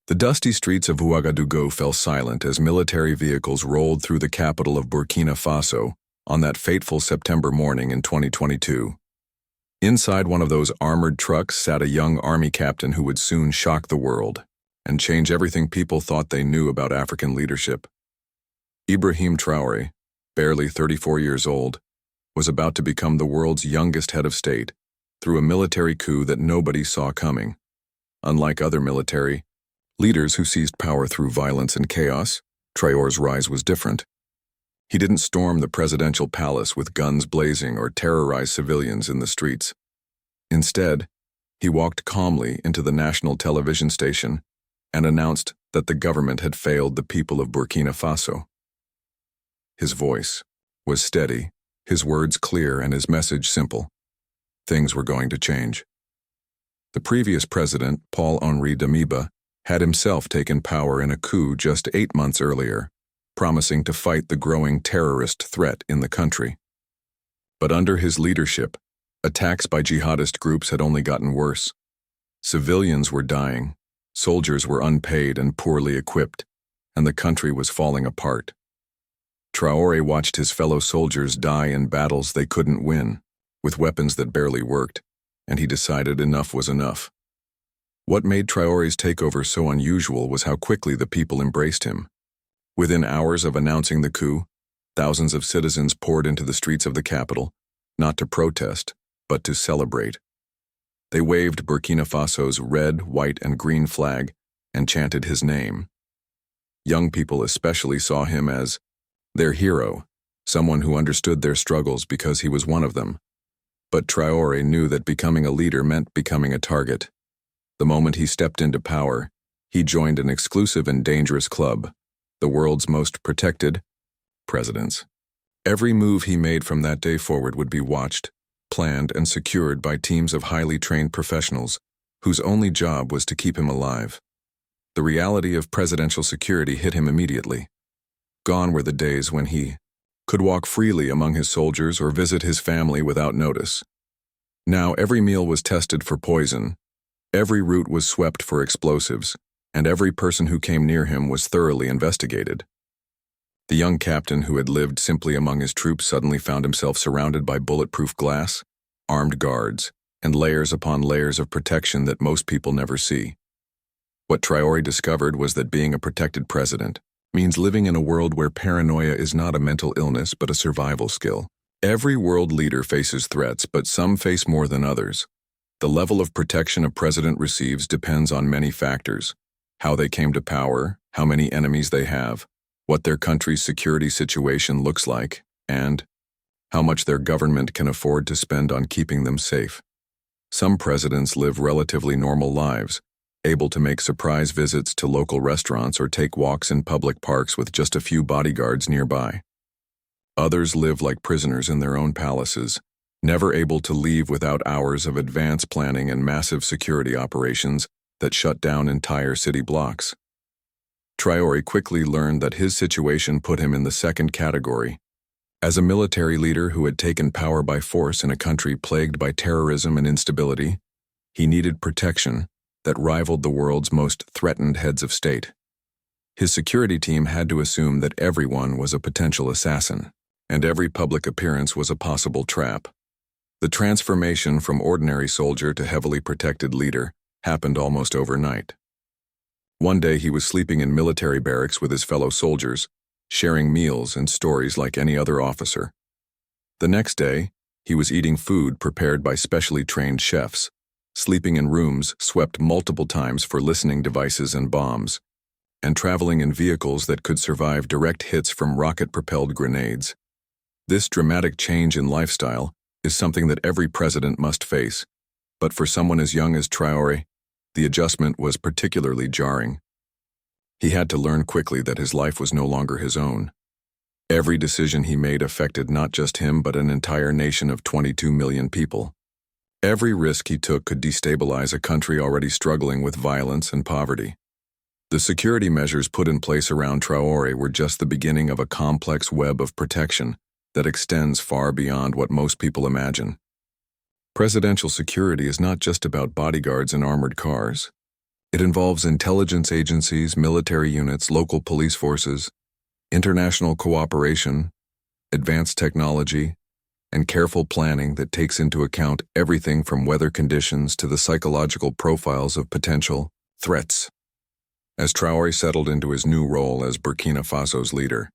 The dusty streets of Ouagadougou fell silent as military vehicles rolled through the capital of Burkina Faso on that fateful September morning in 2022. Inside one of those armored trucks sat a young army captain who would soon shock the world and change everything people thought they knew about African leadership. Ibrahim Traore, barely 34 years old, was about to become the world's youngest head of state through a military coup that nobody saw coming. Unlike other military leaders who seized power through violence and chaos, Traore's rise was different. He didn't storm the presidential palace with guns blazing or terrorize civilians in the streets. Instead, he walked calmly into the national television station and announced that the government had failed the people of Burkina Faso. His voice was steady, his words clear, and his message simple. Things were going to change. The previous president, Paul-Henri Damiba, had himself taken power in a coup just 8 months earlier, promising to fight the growing terrorist threat in the country. But under his leadership, attacks by jihadist groups had only gotten worse. Civilians were dying, soldiers were unpaid and poorly equipped, and the country was falling apart. Traore watched his fellow soldiers die in battles they couldn't win, with weapons that barely worked, and he decided enough was enough. What made Traore's takeover so unusual was how quickly the people embraced him. Within hours of announcing the coup, thousands of citizens poured into the streets of the capital, not to protest, but to celebrate. They waved Burkina Faso's red, white, and green flag and chanted his name. Young people especially saw him as their hero, someone who understood their struggles because he was one of them. But Traore knew that becoming a leader meant becoming a target. The moment he stepped into power, he joined an exclusive and dangerous club, the world's most protected presidents. Every move he made from that day forward would be watched, planned, and secured by teams of highly trained professionals whose only job was to keep him alive. The reality of presidential security hit him immediately. Gone were the days when he could walk freely among his soldiers or visit his family without notice. Now every meal was tested for poison, every route was swept for explosives, and every person who came near him was thoroughly investigated. The young captain who had lived simply among his troops suddenly found himself surrounded by bulletproof glass, armed guards, and layers upon layers of protection that most people never see. What Traore discovered was that being a protected president means living in a world where paranoia is not a mental illness but a survival skill. Every world leader faces threats, but some face more than others. The level of protection a president receives depends on many factors: how they came to power, how many enemies they have, what their country's security situation looks like, and how much their government can afford to spend on keeping them safe. Some presidents live relatively normal lives, able to make surprise visits to local restaurants or take walks in public parks with just a few bodyguards nearby. Others live like prisoners in their own palaces, never able to leave without hours of advanced planning and massive security operations that shut down entire city blocks. Traore quickly learned that his situation put him in the second category. As a military leader who had taken power by force in a country plagued by terrorism and instability, he needed protection that rivaled the world's most threatened heads of state. His security team had to assume that everyone was a potential assassin, and every public appearance was a possible trap. The transformation from ordinary soldier to heavily protected leader happened almost overnight. One day he was sleeping in military barracks with his fellow soldiers, sharing meals and stories like any other officer. The next day, he was eating food prepared by specially trained chefs, sleeping in rooms swept multiple times for listening devices and bombs, and traveling in vehicles that could survive direct hits from rocket-propelled grenades. This dramatic change in lifestyle is something that every president must face, but for someone as young as Traore, the adjustment was particularly jarring. He had to learn quickly that his life was no longer his own. Every decision he made affected not just him but an entire nation of 22 million people. Every risk he took could destabilize a country already struggling with violence and poverty. The security measures put in place around Traore were just the beginning of a complex web of protection that extends far beyond what most people imagine. Presidential security is not just about bodyguards and armored cars. It involves intelligence agencies, military units, local police forces, international cooperation, advanced technology, and careful planning that takes into account everything from weather conditions to the psychological profiles of potential threats. As Traore settled into his new role as Burkina Faso's leader,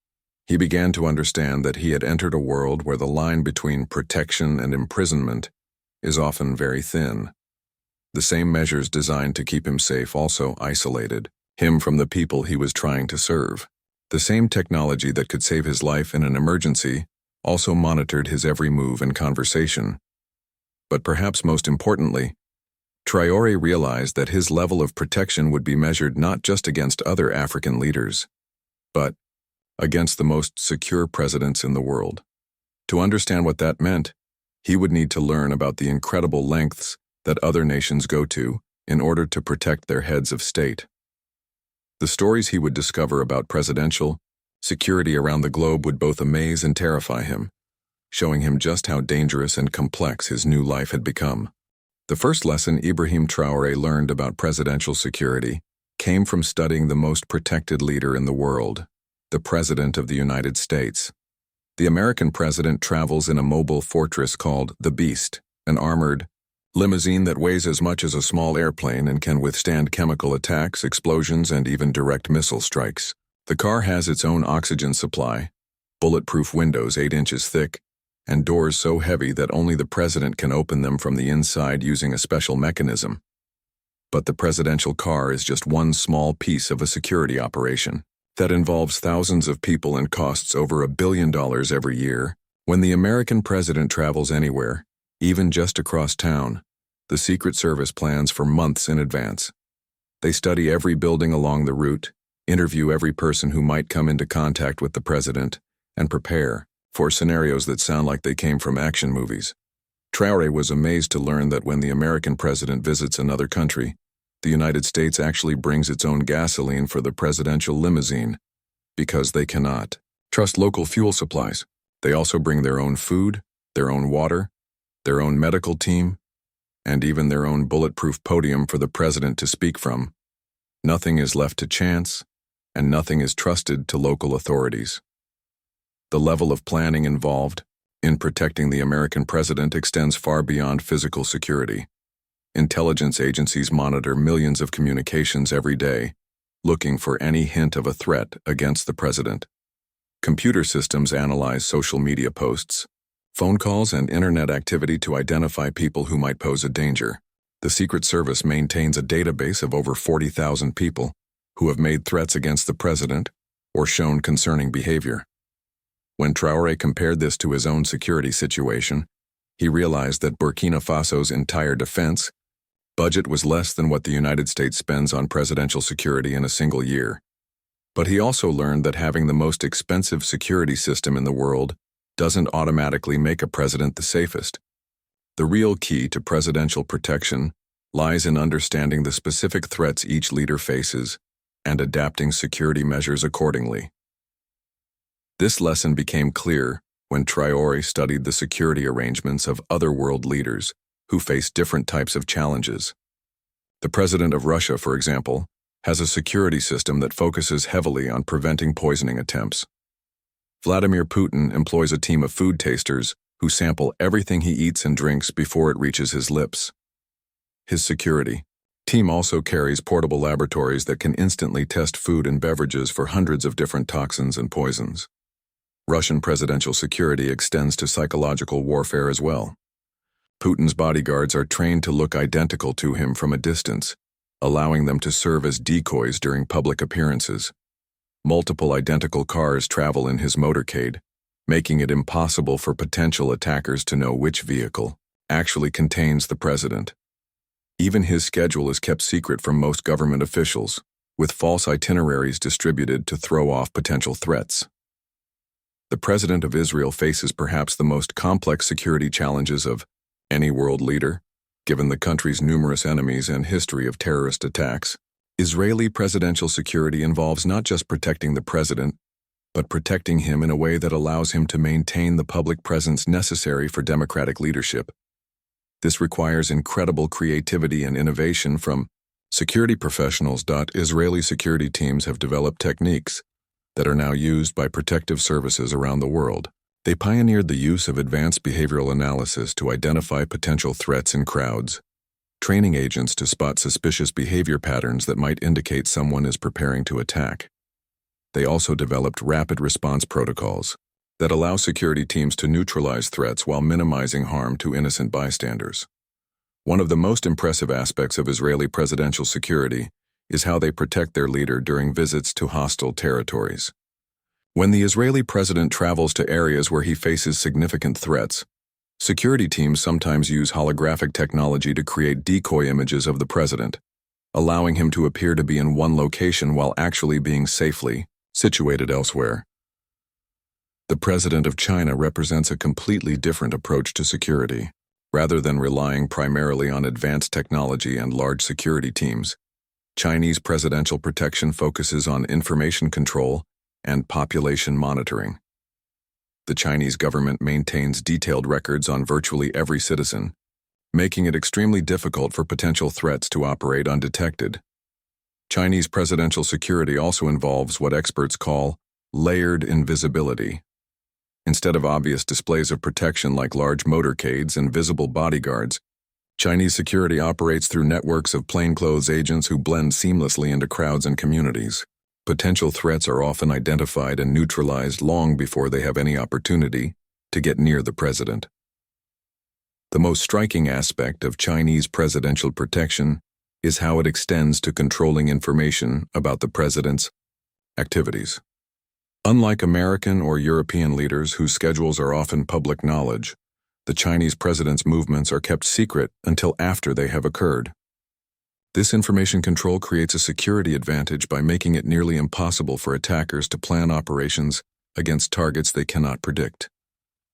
he began to understand that he had entered a world where the line between protection and imprisonment is often very thin. The same measures designed to keep him safe also isolated him from the people he was trying to serve. The same technology that could save his life in an emergency also monitored his every move and conversation. But perhaps most importantly, Traore realized that his level of protection would be measured not just against other African leaders, but against the most secure presidents in the world. To understand what that meant, he would need to learn about the incredible lengths that other nations go to in order to protect their heads of state. The stories he would discover about presidential security around the globe would both amaze and terrify him, showing him just how dangerous and complex his new life had become. The first lesson Ibrahim Traore learned about presidential security came from studying the most protected leader in the world, the President of the United States. The American president travels in a mobile fortress called the Beast, an armored limousine that weighs as much as a small airplane and can withstand chemical attacks, explosions, and even direct missile strikes. The car has its own oxygen supply, bulletproof windows 8 inches thick, and doors so heavy that only the president can open them from the inside using a special mechanism. But the presidential car is just one small piece of a security operation that involves thousands of people and costs over $1 billion every year. When the American president travels anywhere, even just across town, the Secret Service plans for months in advance. They study every building along the route, interview every person who might come into contact with the president, and prepare for scenarios that sound like they came from action movies. Traore was amazed to learn that when the American president visits another country, the United States actually brings its own gasoline for the presidential limousine, because they cannot trust local fuel supplies. They also bring their own food, their own water, their own medical team, and even their own bulletproof podium for the president to speak from. Nothing is left to chance, and nothing is trusted to local authorities. The level of planning involved in protecting the American president extends far beyond physical security. Intelligence agencies monitor millions of communications every day, looking for any hint of a threat against the president. Computer systems analyze social media posts, phone calls, and internet activity to identify people who might pose a danger. The Secret Service maintains a database of over 40,000 people who have made threats against the president or shown concerning behavior. When Traore compared this to his own security situation, he realized that Burkina Faso's entire defense budget was less than what the United States spends on presidential security in a single year. But he also learned that having the most expensive security system in the world doesn't automatically make a president the safest. The real key to presidential protection lies in understanding the specific threats each leader faces and adapting security measures accordingly. This lesson became clear when Traore studied the security arrangements of other world leaders who face different types of challenges. The president of Russia, for example, has a security system that focuses heavily on preventing poisoning attempts. Vladimir Putin employs a team of food tasters who sample everything he eats and drinks before it reaches his lips. His security team also carries portable laboratories that can instantly test food and beverages for hundreds of different toxins and poisons. Russian presidential security extends to psychological warfare as well. Putin's bodyguards are trained to look identical to him from a distance, allowing them to serve as decoys during public appearances. Multiple identical cars travel in his motorcade, making it impossible for potential attackers to know which vehicle actually contains the president. Even his schedule is kept secret from most government officials, with false itineraries distributed to throw off potential threats. The president of Israel faces perhaps the most complex security challenges of any world leader, given the country's numerous enemies and history of terrorist attacks. Israeli presidential security involves not just protecting the president, but protecting him in a way that allows him to maintain the public presence necessary for democratic leadership. This requires incredible creativity and innovation from Security professionals. Israeli security teams have developed techniques that are now used by protective services around the world. They pioneered the use of advanced behavioral analysis to identify potential threats in crowds, training agents to spot suspicious behavior patterns that might indicate someone is preparing to attack. They also developed rapid response protocols that allow security teams to neutralize threats while minimizing harm to innocent bystanders. One of the most impressive aspects of Israeli presidential security is how they protect their leader during visits to hostile territories. When the Israeli president travels to areas where he faces significant threats, security teams sometimes use holographic technology to create decoy images of the president, allowing him to appear to be in one location while actually being safely situated elsewhere. The president of China represents a completely different approach to security. Rather than relying primarily on advanced technology and large security teams, Chinese presidential protection focuses on information control and population monitoring. The Chinese government maintains detailed records on virtually every citizen, making it extremely difficult for potential threats to operate undetected. Chinese presidential security also involves what experts call layered invisibility. Instead of obvious displays of protection like large motorcades and visible bodyguards, Chinese security operates through networks of plainclothes agents who blend seamlessly into crowds and communities. Potential threats are often identified and neutralized long before they have any opportunity to get near the president. The most striking aspect of Chinese presidential protection is how it extends to controlling information about the president's activities. Unlike American or European leaders whose schedules are often public knowledge, the Chinese president's movements are kept secret until after they have occurred. This information control creates a security advantage by making it nearly impossible for attackers to plan operations against targets they cannot predict.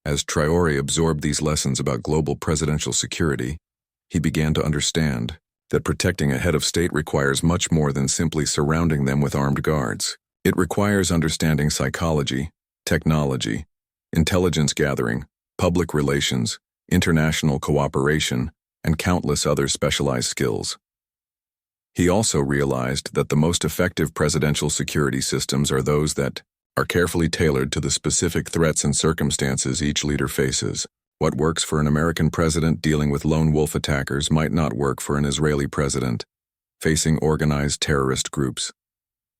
As Traore absorbed these lessons about global presidential security, he began to understand that protecting a head of state requires much more than simply surrounding them with armed guards. It requires understanding psychology, technology, intelligence gathering, public relations, international cooperation, and countless other specialized skills. He also realized that the most effective presidential security systems are those that are carefully tailored to the specific threats and circumstances each leader faces. What works for an American president dealing with lone wolf attackers might not work for an Israeli president facing organized terrorist groups.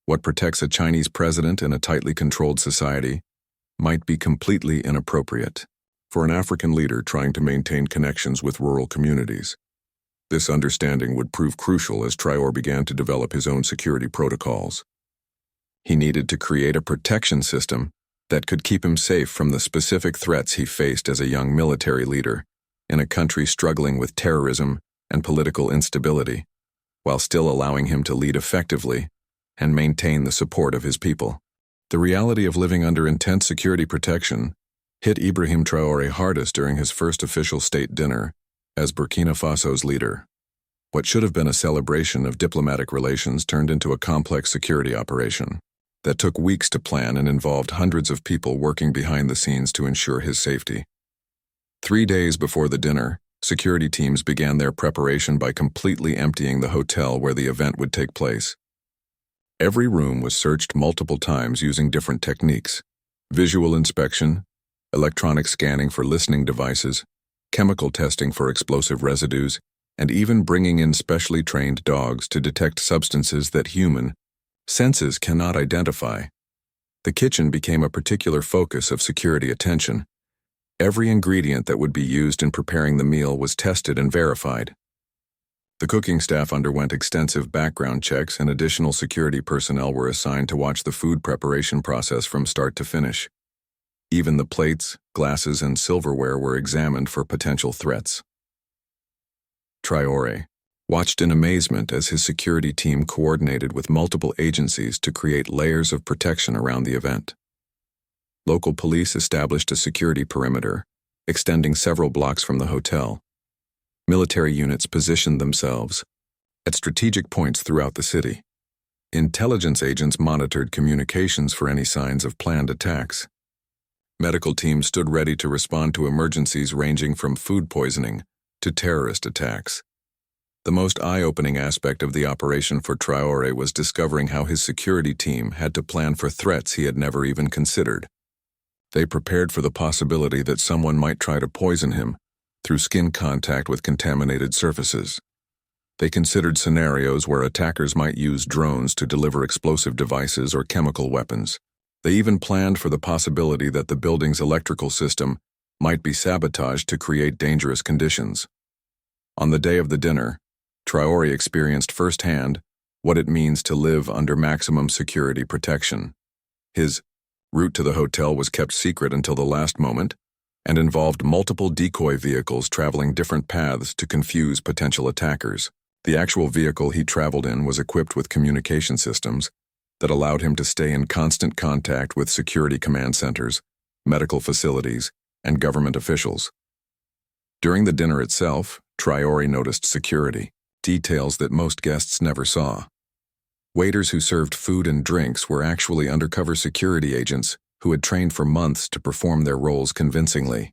What protects a Chinese president in a tightly controlled society might be completely inappropriate for an African leader trying to maintain connections with rural communities. This understanding would prove crucial as Traore began to develop his own security protocols. He needed to create a protection system that could keep him safe from the specific threats he faced as a young military leader in a country struggling with terrorism and political instability, while still allowing him to lead effectively and maintain the support of his people. The reality of living under intense security protection hit Ibrahim Traore hardest during his first official state dinner as Burkina Faso's leader. What should have been a celebration of diplomatic relations turned into a complex security operation that took weeks to plan and involved hundreds of people working behind the scenes to ensure his safety. 3 days before the dinner, security teams began their preparation by completely emptying the hotel where the event would take place. Every room was searched multiple times using different techniques: visual inspection, electronic scanning for listening devices, chemical testing for explosive residues, and even bringing in specially trained dogs to detect substances that human senses cannot identify. The kitchen became a particular focus of security attention. Every ingredient that would be used in preparing the meal was tested and verified. The cooking staff underwent extensive background checks, and additional security personnel were assigned to watch the food preparation process from start to finish. Even the plates, glasses, and silverware were examined for potential threats. Traore watched in amazement as his security team coordinated with multiple agencies to create layers of protection around the event. Local police established a security perimeter, extending several blocks from the hotel. Military units positioned themselves at strategic points throughout the city. Intelligence agents monitored communications for any signs of planned attacks. Medical teams stood ready to respond to emergencies ranging from food poisoning to terrorist attacks. The most eye-opening aspect of the operation for Traore was discovering how his security team had to plan for threats he had never even considered. They prepared for the possibility that someone might try to poison him through skin contact with contaminated surfaces. They considered scenarios where attackers might use drones to deliver explosive devices or chemical weapons. They even planned for the possibility that the building's electrical system might be sabotaged to create dangerous conditions. On the day of the dinner, Traore experienced firsthand what it means to live under maximum security protection. His route to the hotel was kept secret until the last moment and involved multiple decoy vehicles traveling different paths to confuse potential attackers. The actual vehicle he traveled in was equipped with communication systems that allowed him to stay in constant contact with security command centers, medical facilities, and government officials. During the dinner itself, Traore noticed security, details that most guests never saw. Waiters who served food and drinks were actually undercover security agents who had trained for months to perform their roles convincingly.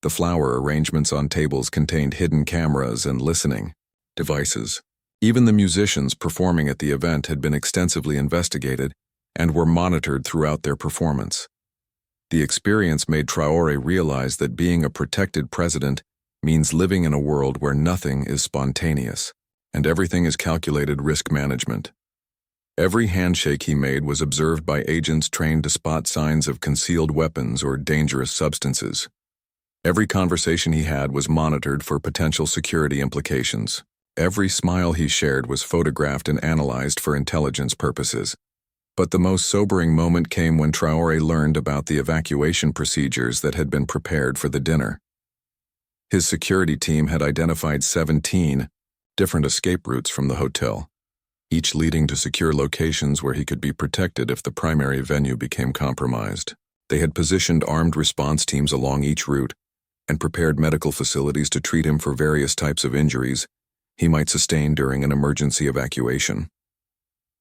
The flower arrangements on tables contained hidden cameras and listening devices. Even the musicians performing at the event had been extensively investigated and were monitored throughout their performance. The experience made Traore realize that being a protected president means living in a world where nothing is spontaneous and everything is calculated risk management. Every handshake he made was observed by agents trained to spot signs of concealed weapons or dangerous substances. Every conversation he had was monitored for potential security implications. Every smile he shared was photographed and analyzed for intelligence purposes. But the most sobering moment came when Traore learned about the evacuation procedures that had been prepared for the dinner. His security team had identified 17 different escape routes from the hotel, each leading to secure locations where he could be protected if the primary venue became compromised. They had positioned armed response teams along each route and prepared medical facilities to treat him for various types of injuries he might sustain during an emergency evacuation.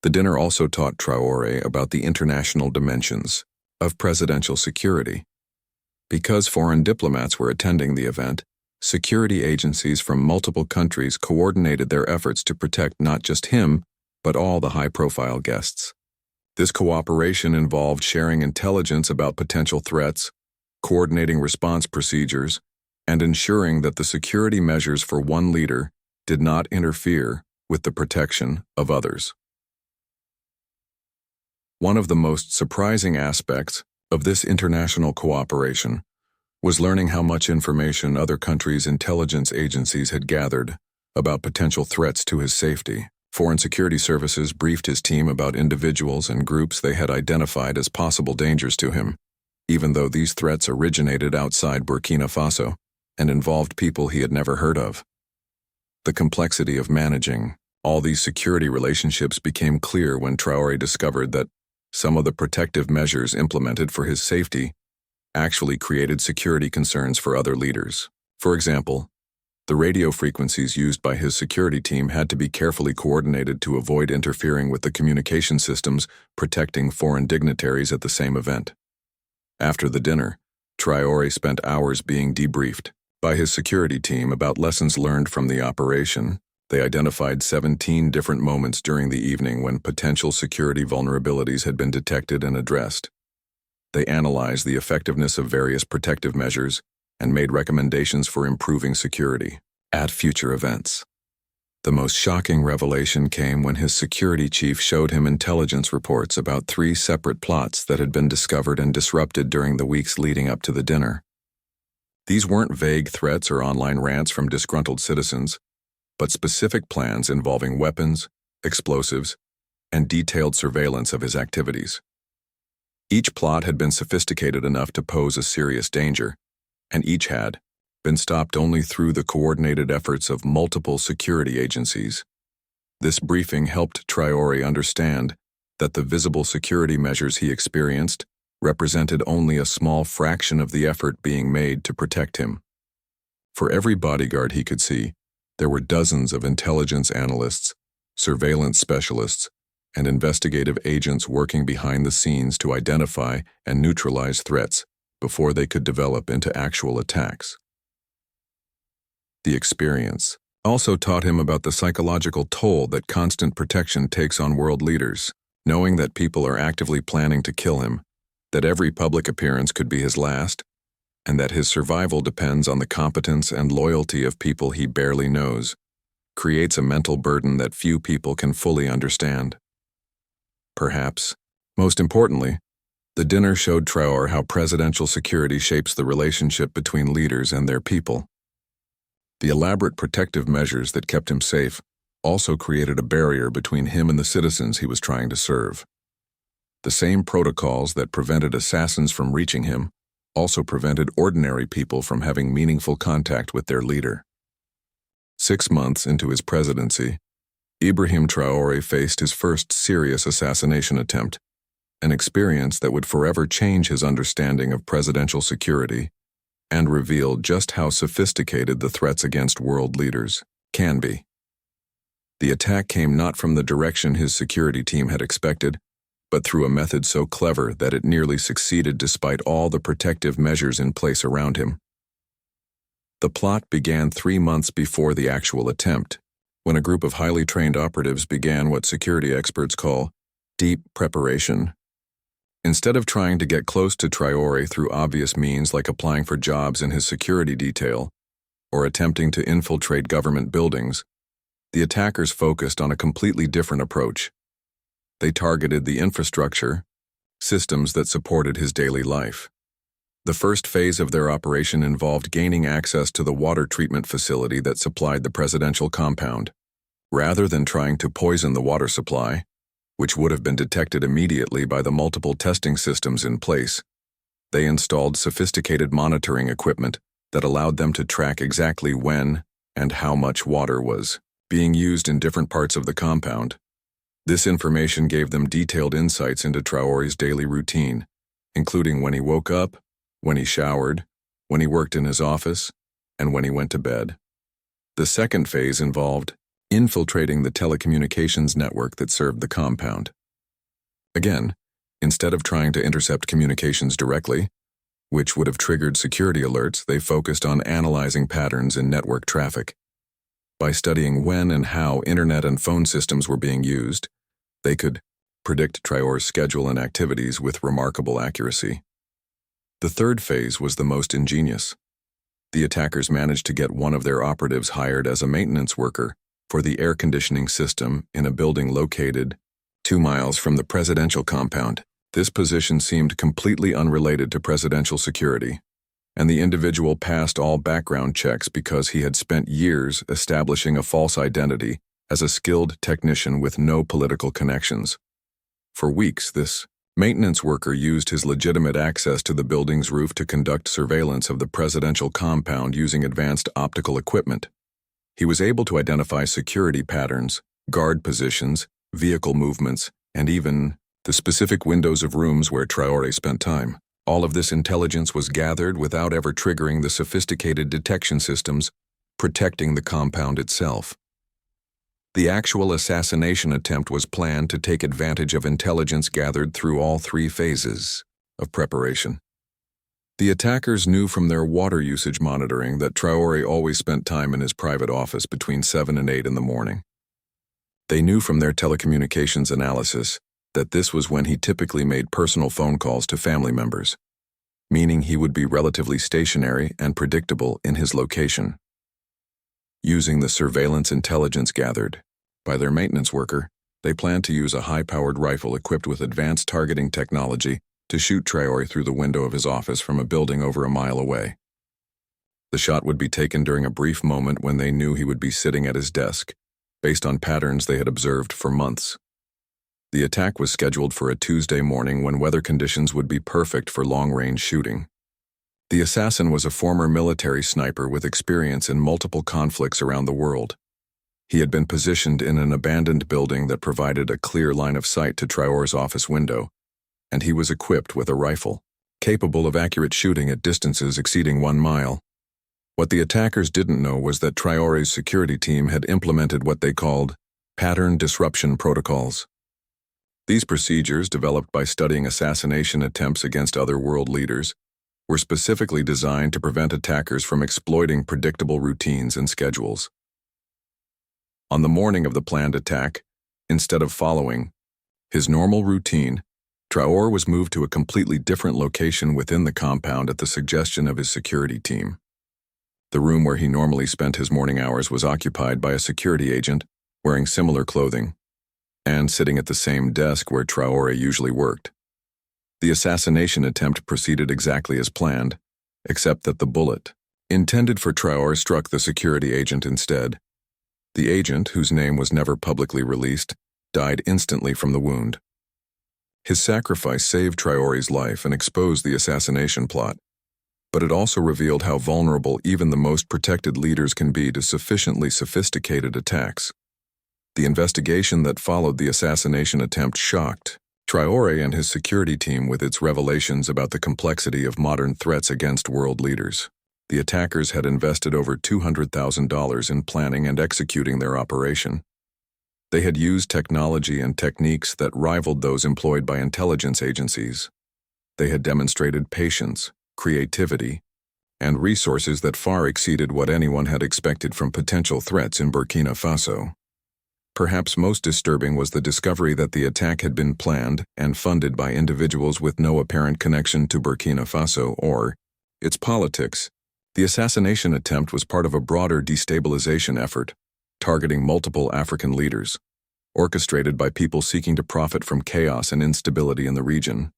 The dinner also taught Traore about the international dimensions of presidential security. Because foreign diplomats were attending the event, security agencies from multiple countries coordinated their efforts to protect not just him, but all the high-profile guests. This cooperation involved sharing intelligence about potential threats, coordinating response procedures, and ensuring that the security measures for one leader did not interfere with the protection of others. One of the most surprising aspects of this international cooperation was learning how much information other countries' intelligence agencies had gathered about potential threats to his safety. Foreign security services briefed his team about individuals and groups they had identified as possible dangers to him, even though these threats originated outside Burkina Faso and involved people he had never heard of. The complexity of managing all these security relationships became clear when Traore discovered that some of the protective measures implemented for his safety actually created security concerns for other leaders. For example, the radio frequencies used by his security team had to be carefully coordinated to avoid interfering with the communication systems protecting foreign dignitaries at the same event. After the dinner, Traore spent hours being debriefed by his security team about lessons learned from the operation. They identified 17 different moments during the evening when potential security vulnerabilities had been detected and addressed. They analyzed the effectiveness of various protective measures and made recommendations for improving security at future events. The most shocking revelation came when his security chief showed him intelligence reports about 3 separate plots that had been discovered and disrupted during the weeks leading up to the dinner. These weren't vague threats or online rants from disgruntled citizens, but specific plans involving weapons, explosives, and detailed surveillance of his activities. Each plot had been sophisticated enough to pose a serious danger, and each had been stopped only through the coordinated efforts of multiple security agencies. This briefing helped Traore understand that the visible security measures he experienced represented only a small fraction of the effort being made to protect him. For every bodyguard he could see, there were dozens of intelligence analysts, surveillance specialists, and investigative agents working behind the scenes to identify and neutralize threats before they could develop into actual attacks. The experience also taught him about the psychological toll that constant protection takes on world leaders, knowing that people are actively planning to kill him, that every public appearance could be his last, and that his survival depends on the competence and loyalty of people he barely knows, creates a mental burden that few people can fully understand. Perhaps, most importantly, the dinner showed Traore how presidential security shapes the relationship between leaders and their people. The elaborate protective measures that kept him safe also created a barrier between him and the citizens he was trying to serve. The same protocols that prevented assassins from reaching him also prevented ordinary people from having meaningful contact with their leader. 6 months into his presidency, Ibrahim Traore faced his first serious assassination attempt, an experience that would forever change his understanding of presidential security and reveal just how sophisticated the threats against world leaders can be. The attack came not from the direction his security team had expected, but through a method so clever that it nearly succeeded despite all the protective measures in place around him. The plot began 3 months before the actual attempt, when a group of highly trained operatives began what security experts call deep preparation. Instead of trying to get close to Traore through obvious means like applying for jobs in his security detail or attempting to infiltrate government buildings, the attackers focused on a completely different approach. They targeted the infrastructure, systems that supported his daily life. The first phase of their operation involved gaining access to the water treatment facility that supplied the presidential compound. Rather than trying to poison the water supply, which would have been detected immediately by the multiple testing systems in place, they installed sophisticated monitoring equipment that allowed them to track exactly when and how much water was being used in different parts of the compound. This information gave them detailed insights into Traore's daily routine, including when he woke up, when he showered, when he worked in his office, and when he went to bed. The second phase involved infiltrating the telecommunications network that served the compound. Again, instead of trying to intercept communications directly, which would have triggered security alerts, they focused on analyzing patterns in network traffic. By studying when and how internet and phone systems were being used, they could predict Traore's schedule and activities with remarkable accuracy. The third phase was the most ingenious. The attackers managed to get one of their operatives hired as a maintenance worker for the air conditioning system in a building located 2 miles from the presidential compound. This position seemed completely unrelated to presidential security, and the individual passed all background checks because he had spent years establishing a false identity as a skilled technician with no political connections. For weeks, this maintenance worker used his legitimate access to the building's roof to conduct surveillance of the presidential compound using advanced optical equipment. He was able to identify security patterns, guard positions, vehicle movements, and even the specific windows of rooms where Traore spent time. All of this intelligence was gathered without ever triggering the sophisticated detection systems protecting the compound itself. The actual assassination attempt was planned to take advantage of intelligence gathered through all 3 phases of preparation. The attackers knew from their water usage monitoring that Traore always spent time in his private office between 7 and 8 in the morning. They knew from their telecommunications analysis that this was when he typically made personal phone calls to family members, meaning he would be relatively stationary and predictable in his location. Using the surveillance intelligence gathered by their maintenance worker, they planned to use a high-powered rifle equipped with advanced targeting technology to shoot Traore through the window of his office from a building over a mile away. The shot would be taken during a brief moment when they knew he would be sitting at his desk, based on patterns they had observed for months. The attack was scheduled for a Tuesday morning when weather conditions would be perfect for long-range shooting. The assassin was a former military sniper with experience in multiple conflicts around the world. He had been positioned in an abandoned building that provided a clear line of sight to Traore's office window, and he was equipped with a rifle, capable of accurate shooting at distances exceeding 1 mile. What the attackers didn't know was that Traore's security team had implemented what they called pattern disruption protocols. These procedures, developed by studying assassination attempts against other world leaders, were specifically designed to prevent attackers from exploiting predictable routines and schedules. On the morning of the planned attack, instead of following his normal routine, Traore was moved to a completely different location within the compound at the suggestion of his security team. The room where he normally spent his morning hours was occupied by a security agent wearing similar clothing and sitting at the same desk where Traore usually worked. The assassination attempt proceeded exactly as planned, except that the bullet intended for Traore struck the security agent instead. The agent, whose name was never publicly released, died instantly from the wound. His sacrifice saved Traore's life and exposed the assassination plot, but it also revealed how vulnerable even the most protected leaders can be to sufficiently sophisticated attacks. The investigation that followed the assassination attempt shocked Traore and his security team with its revelations about the complexity of modern threats against world leaders. The attackers had invested over $200,000 in planning and executing their operation. They had used technology and techniques that rivaled those employed by intelligence agencies. They had demonstrated patience, creativity, and resources that far exceeded what anyone had expected from potential threats in Burkina Faso. Perhaps most disturbing was the discovery that the attack had been planned and funded by individuals with no apparent connection to Burkina Faso or its politics. The assassination attempt was part of a broader destabilization effort, targeting multiple African leaders, orchestrated by people seeking to profit from chaos and instability in the region.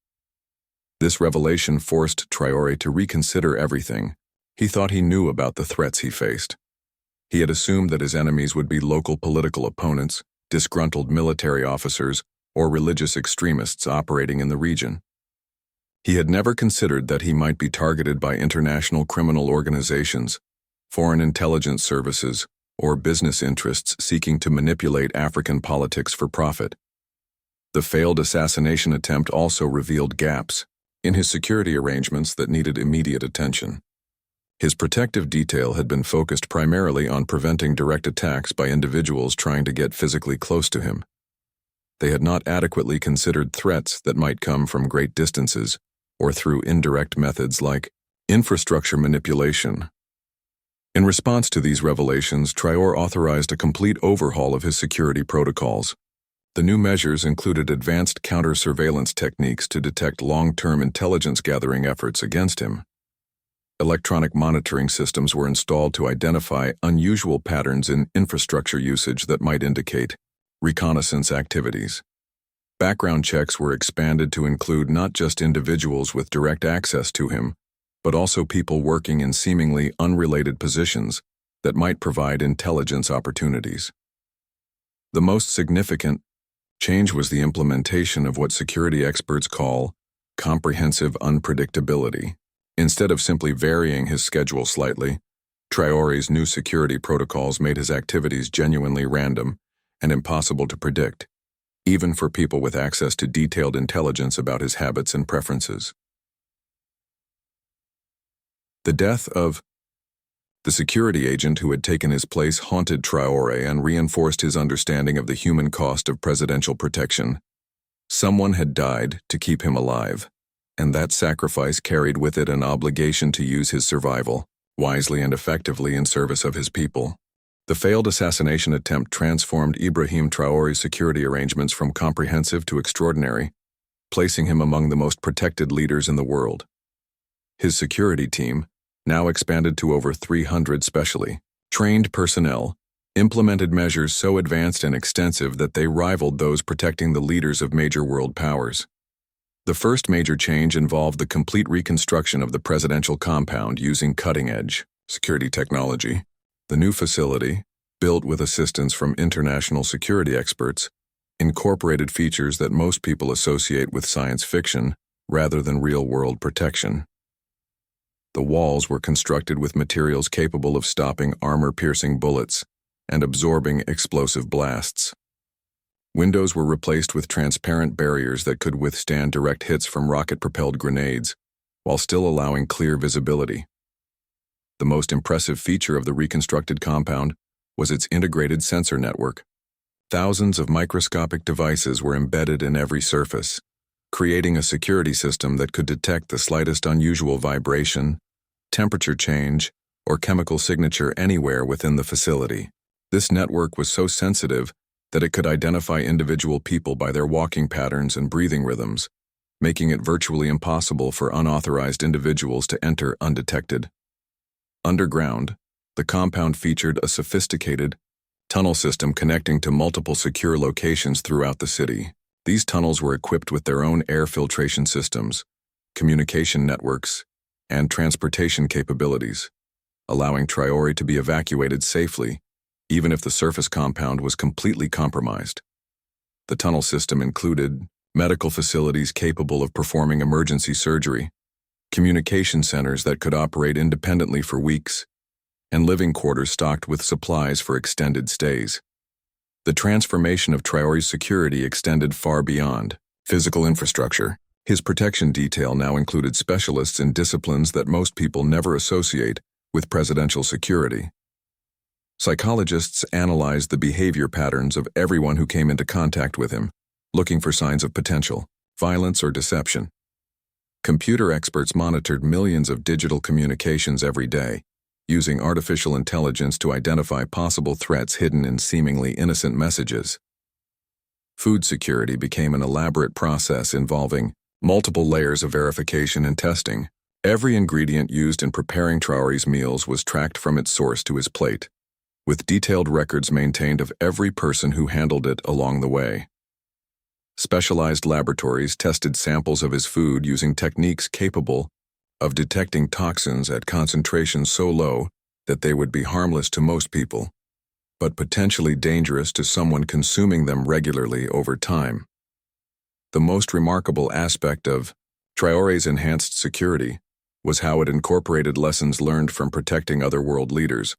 This revelation forced Traore to reconsider everything he thought he knew about the threats he faced. He had assumed that his enemies would be local political opponents, disgruntled military officers, or religious extremists operating in the region. He had never considered that he might be targeted by international criminal organizations, foreign intelligence services, or business interests seeking to manipulate African politics for profit. The failed assassination attempt also revealed gaps in his security arrangements that needed immediate attention. His protective detail had been focused primarily on preventing direct attacks by individuals trying to get physically close to him. They had not adequately considered threats that might come from great distances or through indirect methods like infrastructure manipulation. In response to these revelations, Traore authorized a complete overhaul of his security protocols. The new measures included advanced counter-surveillance techniques to detect long-term intelligence gathering efforts against him. Electronic monitoring systems were installed to identify unusual patterns in infrastructure usage that might indicate reconnaissance activities. Background checks were expanded to include not just individuals with direct access to him, but also people working in seemingly unrelated positions that might provide intelligence opportunities. The most significant change was the implementation of what security experts call comprehensive unpredictability. Instead of simply varying his schedule slightly, Traore's new security protocols made his activities genuinely random and impossible to predict, even for people with access to detailed intelligence about his habits and preferences. The death of the security agent who had taken his place haunted Traore and reinforced his understanding of the human cost of presidential protection. Someone had died to keep him alive, and that sacrifice carried with it an obligation to use his survival wisely and effectively in service of his people. The failed assassination attempt transformed Ibrahim Traore's security arrangements from comprehensive to extraordinary, placing him among the most protected leaders in the world. His security team, now expanded to over 300 specially trained personnel, implemented measures so advanced and extensive that they rivaled those protecting the leaders of major world powers. The first major change involved the complete reconstruction of the presidential compound using cutting-edge security technology. The new facility, built with assistance from international security experts, incorporated features that most people associate with science fiction rather than real-world protection. The walls were constructed with materials capable of stopping armor-piercing bullets and absorbing explosive blasts. Windows were replaced with transparent barriers that could withstand direct hits from rocket-propelled grenades, while still allowing clear visibility. The most impressive feature of the reconstructed compound was its integrated sensor network. Thousands of microscopic devices were embedded in every surface, creating a security system that could detect the slightest unusual vibration, temperature change, or chemical signature anywhere within the facility. This network was so sensitive that it could identify individual people by their walking patterns and breathing rhythms, making it virtually impossible for unauthorized individuals to enter undetected. Underground, the compound featured a sophisticated tunnel system connecting to multiple secure locations throughout the city. These tunnels were equipped with their own air filtration systems, communication networks, and transportation capabilities, allowing Traore to be evacuated safely, even if the surface compound was completely compromised. The tunnel system included medical facilities capable of performing emergency surgery, communication centers that could operate independently for weeks, and living quarters stocked with supplies for extended stays. The transformation of Traore's security extended far beyond physical infrastructure. His protection detail now included specialists in disciplines that most people never associate with presidential security. Psychologists analyzed the behavior patterns of everyone who came into contact with him, looking for signs of potential violence or deception. Computer experts monitored millions of digital communications every day, using artificial intelligence to identify possible threats hidden in seemingly innocent messages. Food security became an elaborate process involving multiple layers of verification and testing. Every ingredient used in preparing Traore's meals was tracked from its source to his plate, with detailed records maintained of every person who handled it along the way. Specialized laboratories tested samples of his food using techniques capable of detecting toxins at concentrations so low that they would be harmless to most people, but potentially dangerous to someone consuming them regularly over time. The most remarkable aspect of Traore's enhanced security was how it incorporated lessons learned from protecting other world leaders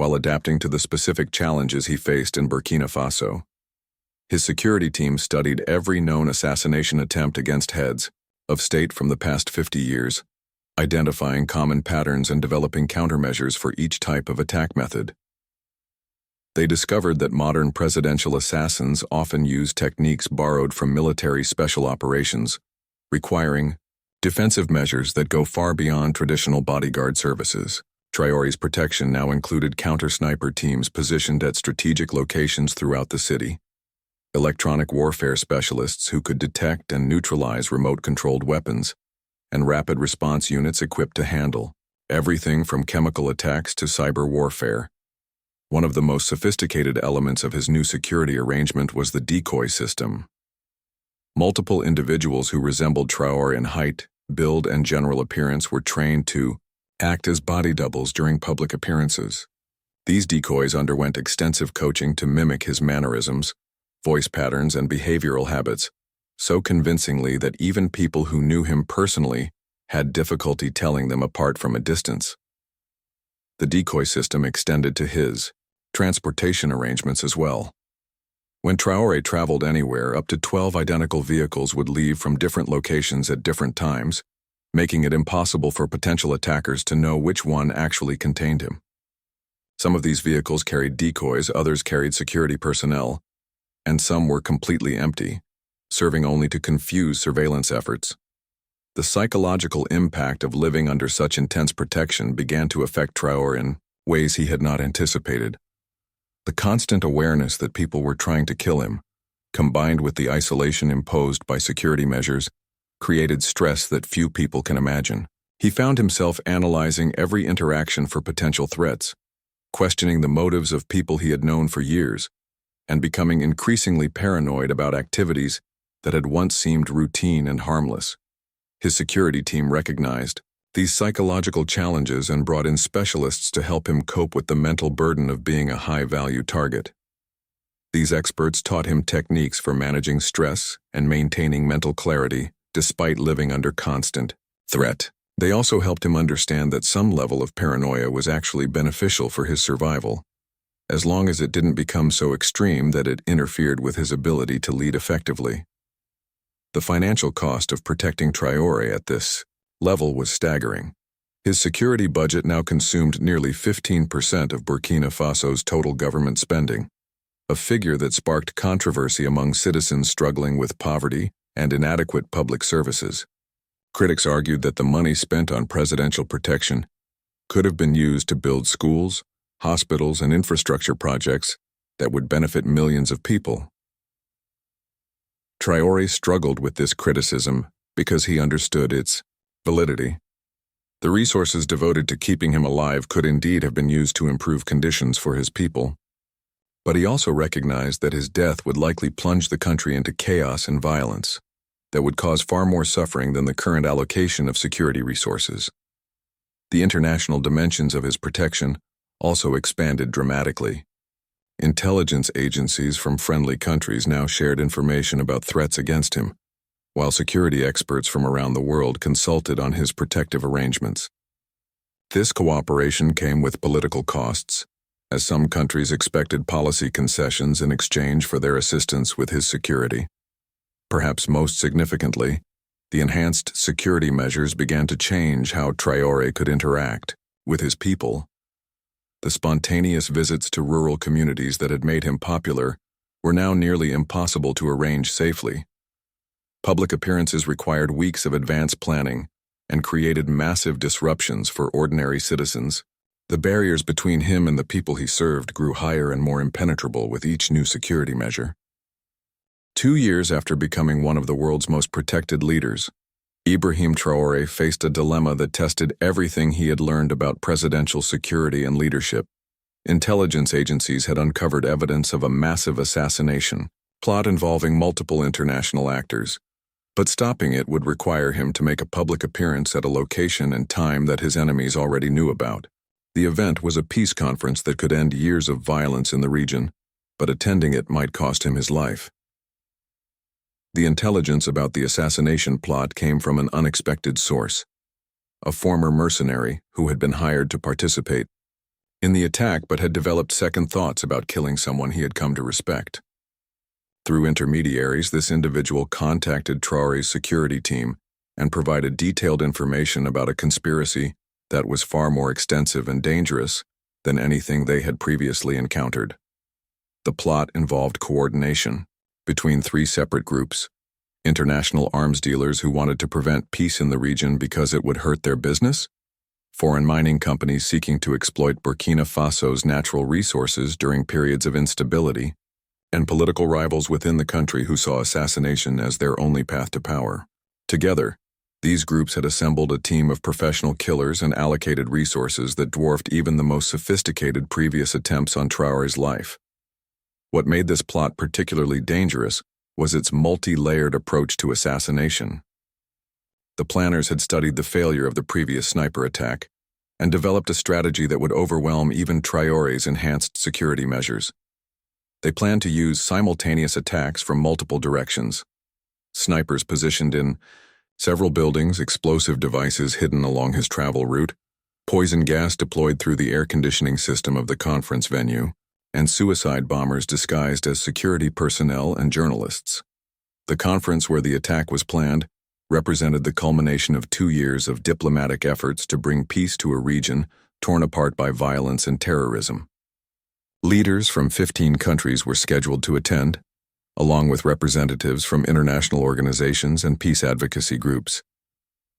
while adapting to the specific challenges he faced in Burkina Faso. His security team studied every known assassination attempt against heads of state from the past 50 years, identifying common patterns and developing countermeasures for each type of attack method. They discovered that modern presidential assassins often use techniques borrowed from military special operations, requiring defensive measures that go far beyond traditional bodyguard services. Traore's protection now included counter-sniper teams positioned at strategic locations throughout the city, electronic warfare specialists who could detect and neutralize remote-controlled weapons, and rapid response units equipped to handle everything from chemical attacks to cyber warfare. One of the most sophisticated elements of his new security arrangement was the decoy system. Multiple individuals who resembled Traore in height, build, and general appearance were trained to act as body doubles during public appearances. These decoys underwent extensive coaching to mimic his mannerisms, voice patterns, and behavioral habits, so convincingly that even people who knew him personally had difficulty telling them apart from a distance. The decoy system extended to his transportation arrangements as well. When Traore traveled anywhere, up to 12 identical vehicles would leave from different locations at different times, making it impossible for potential attackers to know which one actually contained him. Some of these vehicles carried decoys, others carried security personnel, and some were completely empty, serving only to confuse surveillance efforts. The psychological impact of living under such intense protection began to affect Traore in ways he had not anticipated. The constant awareness that people were trying to kill him, combined with the isolation imposed by security measures, created stress that few people can imagine. He found himself analyzing every interaction for potential threats, questioning the motives of people he had known for years, and becoming increasingly paranoid about activities that had once seemed routine and harmless. His security team recognized these psychological challenges and brought in specialists to help him cope with the mental burden of being a high-value target. These experts taught him techniques for managing stress and maintaining mental clarity despite living under constant threat. They also helped him understand that some level of paranoia was actually beneficial for his survival, as long as it didn't become so extreme that it interfered with his ability to lead effectively. The financial cost of protecting Traore at this level was staggering. His security budget now consumed nearly 15% of Burkina Faso's total government spending, a figure that sparked controversy among citizens struggling with poverty and inadequate public services. Critics argued that the money spent on presidential protection could have been used to build schools, hospitals, and infrastructure projects that would benefit millions of people. Traore struggled with this criticism because he understood its validity. The resources devoted to keeping him alive could indeed have been used to improve conditions for his people. But he also recognized that his death would likely plunge the country into chaos and violence that would cause far more suffering than the current allocation of security resources. The international dimensions of his protection also expanded dramatically. Intelligence agencies from friendly countries now shared information about threats against him, while security experts from around the world consulted on his protective arrangements. This cooperation came with political costs, as some countries expected policy concessions in exchange for their assistance with his security. Perhaps most significantly, the enhanced security measures began to change how Traore could interact with his people. The spontaneous visits to rural communities that had made him popular were now nearly impossible to arrange safely. Public appearances required weeks of advance planning and created massive disruptions for ordinary citizens. The barriers between him and the people he served grew higher and more impenetrable with each new security measure. 2 years after becoming one of the world's most protected leaders, Ibrahim Traore faced a dilemma that tested everything he had learned about presidential security and leadership. Intelligence agencies had uncovered evidence of a massive assassination plot involving multiple international actors, but stopping it would require him to make a public appearance at a location and time that his enemies already knew about. The event was a peace conference that could end years of violence in the region, but attending it might cost him his life. The intelligence about the assassination plot came from an unexpected source, a former mercenary who had been hired to participate in the attack but had developed second thoughts about killing someone he had come to respect. Through intermediaries, this individual contacted Traore's security team and provided detailed information about a conspiracy that was far more extensive and dangerous than anything they had previously encountered. The plot involved coordination between 3 separate groups: international arms dealers who wanted to prevent peace in the region because it would hurt their business, foreign mining companies seeking to exploit Burkina Faso's natural resources during periods of instability, and political rivals within the country who saw assassination as their only path to power. Together, these groups had assembled a team of professional killers and allocated resources that dwarfed even the most sophisticated previous attempts on Traore's life. What made this plot particularly dangerous was its multi-layered approach to assassination. The planners had studied the failure of the previous sniper attack and developed a strategy that would overwhelm even Traore's enhanced security measures. They planned to use simultaneous attacks from multiple directions: snipers positioned in several buildings, explosive devices hidden along his travel route, poison gas deployed through the air conditioning system of the conference venue, and suicide bombers disguised as security personnel and journalists. The conference where the attack was planned represented the culmination of 2 years of diplomatic efforts to bring peace to a region torn apart by violence and terrorism. Leaders from 15 countries were scheduled to attend, along with representatives from international organizations and peace advocacy groups.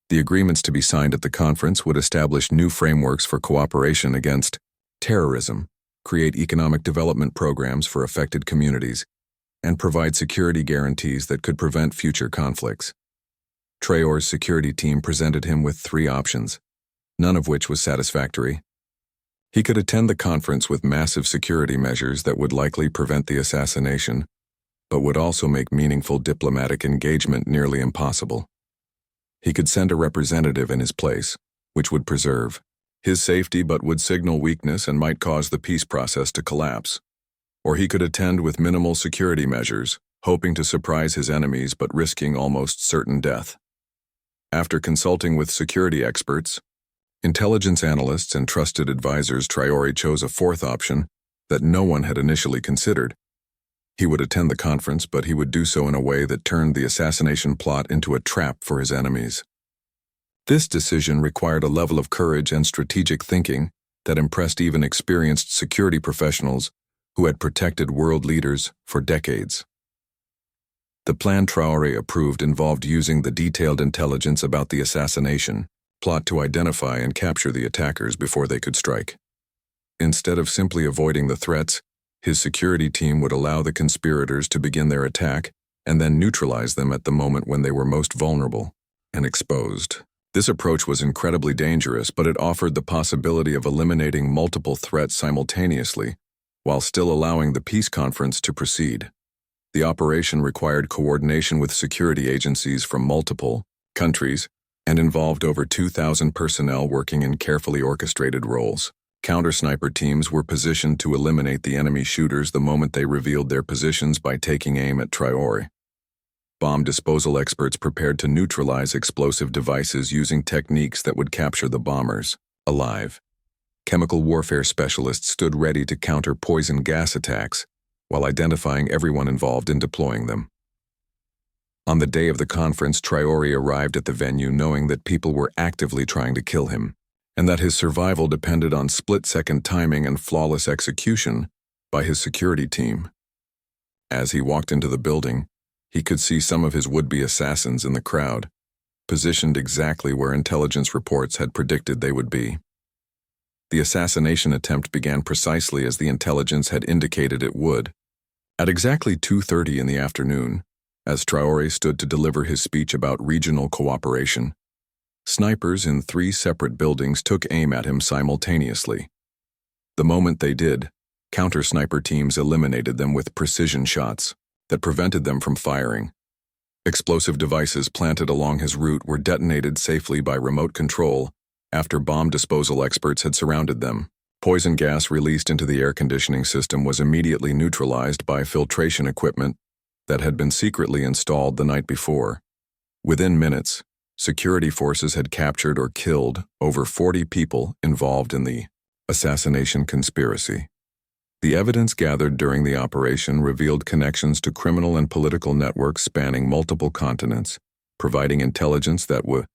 The agreements to be signed at the conference would establish new frameworks for cooperation against terrorism, create economic development programs for affected communities, and provide security guarantees that could prevent future conflicts. Traore's security team presented him with 3 options, none of which was satisfactory. He could attend the conference with massive security measures that would likely prevent the assassination, but would also make meaningful diplomatic engagement nearly impossible. He could send a representative in his place, which would preserve his safety but would signal weakness and might cause the peace process to collapse. Or he could attend with minimal security measures, hoping to surprise his enemies but risking almost certain death. After consulting with security experts, intelligence analysts, and trusted advisors, Traore chose a 4th option that no one had initially considered. He would attend the conference, but he would do so in a way that turned the assassination plot into a trap for his enemies. This decision required a level of courage and strategic thinking that impressed even experienced security professionals who had protected world leaders for decades. The plan Traore approved involved using the detailed intelligence about the assassination plot to identify and capture the attackers before they could strike. Instead of simply avoiding the threats, his security team would allow the conspirators to begin their attack and then neutralize them at the moment when they were most vulnerable and exposed. This approach was incredibly dangerous, but it offered the possibility of eliminating multiple threats simultaneously while still allowing the peace conference to proceed. The operation required coordination with security agencies from multiple countries and involved over 2,000 personnel working in carefully orchestrated roles. Counter-sniper teams were positioned to eliminate the enemy shooters the moment they revealed their positions by taking aim at Traore. Bomb disposal experts prepared to neutralize explosive devices using techniques that would capture the bombers alive. Chemical warfare specialists stood ready to counter poison gas attacks while identifying everyone involved in deploying them. On the day of the conference, Traore arrived at the venue knowing that people were actively trying to kill him, and that his survival depended on split-second timing and flawless execution by his security team. As he walked into the building, he could see some of his would-be assassins in the crowd, positioned exactly where intelligence reports had predicted they would be. The assassination attempt began precisely as the intelligence had indicated it would. At exactly 2:30 in the afternoon, as Traore stood to deliver his speech about regional cooperation, snipers in 3 separate buildings took aim at him simultaneously. The moment they did, counter-sniper teams eliminated them with precision shots that prevented them from firing. Explosive devices planted along his route were detonated safely by remote control after bomb disposal experts had surrounded them. Poison gas released into the air conditioning system was immediately neutralized by filtration equipment that had been secretly installed the night before. Within minutes, security forces had captured or killed over 40 people involved in the assassination conspiracy. The evidence gathered during the operation revealed connections to criminal and political networks spanning multiple continents, providing intelligence that would